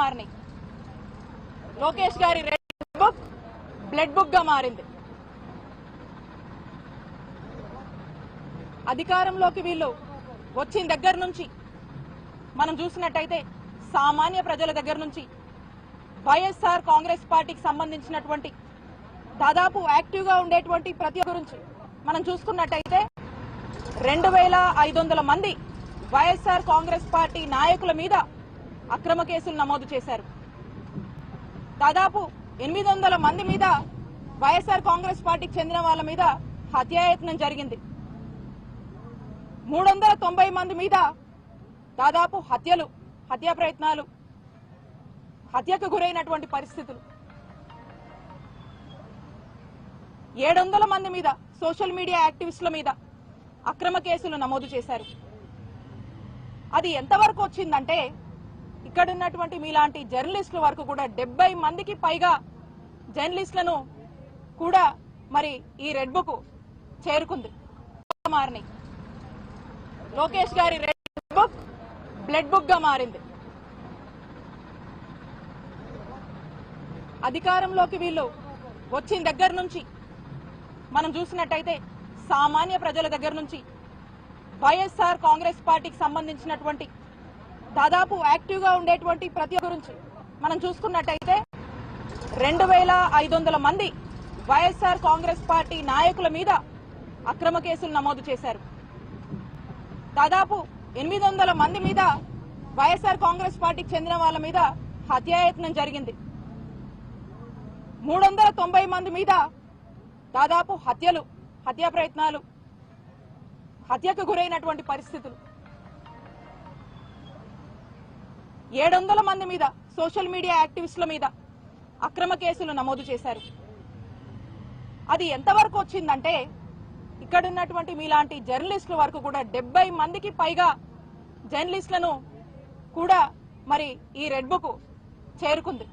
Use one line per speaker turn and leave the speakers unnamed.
మారినాయి. లోకేష్ గారి red book blood book గా మారింది. అధికారంలోకి వీళ్ళు వచ్చిన దగ్గర నుంచి మనం చూసినట్టయితే సామాన్య ప్రజల దగ్గర నుంచి వైఎస్ఆర్ కాంగ్రెస్ పార్టీకి సంబంధించినటువంటి దాదాపు యాక్టివ్ గా ఉండేటువంటి ప్రతి గురించి మనం చూసుకున్నట్టయితే 2500 మంది వైఎస్ఆర్ కాంగ్రెస్ పార్టీ నాయకుల మీద అక్రమ కేసులు నమోదు చేశారు. దాదాపు 800 మంది మీద వైఎస్ఆర్ కాంగ్రెస్ పార్టీకి చెందిన వాళ్ళ మీద హత్యాయత్నం జరిగింది. 390 మంది మీద దాదాపు హత్యా ప్రయత్నాలు, హత్యకు గురైనటువంటి పరిస్థితులు. 700 మంది మీద సోషల్ మీడియా యాక్టివిస్టుల మీద అక్రమ కేసులు నమోదు చేశారు. అది ఎంతవరకు వచ్చిందంటే ఇక్కడ ఉన్నటువంటి మీలాంటి జర్నలిస్టుల వరకు కూడా 70 మందికి పైగా జర్నలిస్టులను కూడా మరి ఈ రెడ్ బుక్ చేరుకుంది. మారినాయి. లోకేష్ గారి రెడ్ బుక్ బ్లడ్ బుక్ గా మారింది. అధికారంలోకి వీళ్ళు వచ్చిన దగ్గర నుంచి మనం చూసినట్టయితే సామాన్య ప్రజల దగ్గర నుంచి వైఎస్ఆర్ కాంగ్రెస్ పార్టీకి సంబంధించినటువంటి దాదాపు యాక్టివ్ గా ఉండేటువంటి ప్రతి గురించి మనం చూసుకున్నట్టయితే 2500 మంది వైఎస్ఆర్ కాంగ్రెస్ పార్టీ నాయకుల మీద అక్రమ కేసులు నమోదు చేశారు. దాదాపు 800 మంది మీద వైఎస్ఆర్ కాంగ్రెస్ పార్టీకి చెందిన వాళ్ళ మీద హత్యాయత్నం జరిగింది. 390 మంది మీద దాదాపు హత్యా ప్రయత్నాలు, హత్యకు గురైనటువంటి పరిస్థితులు. 700 మంది మీద సోషల్ మీడియా యాక్టివిస్టుల మీద అక్రమ కేసులు నమోదు చేశారు. అది ఎంతవరకు వచ్చిందంటే ఇక్కడ ఉన్నటువంటి మీలాంటి జర్నలిస్టుల వరకు కూడా 70 మందికి పైగా జర్నలిస్టులను కూడా మరి ఈ రెడ్ బుక్ చేరుకుంది.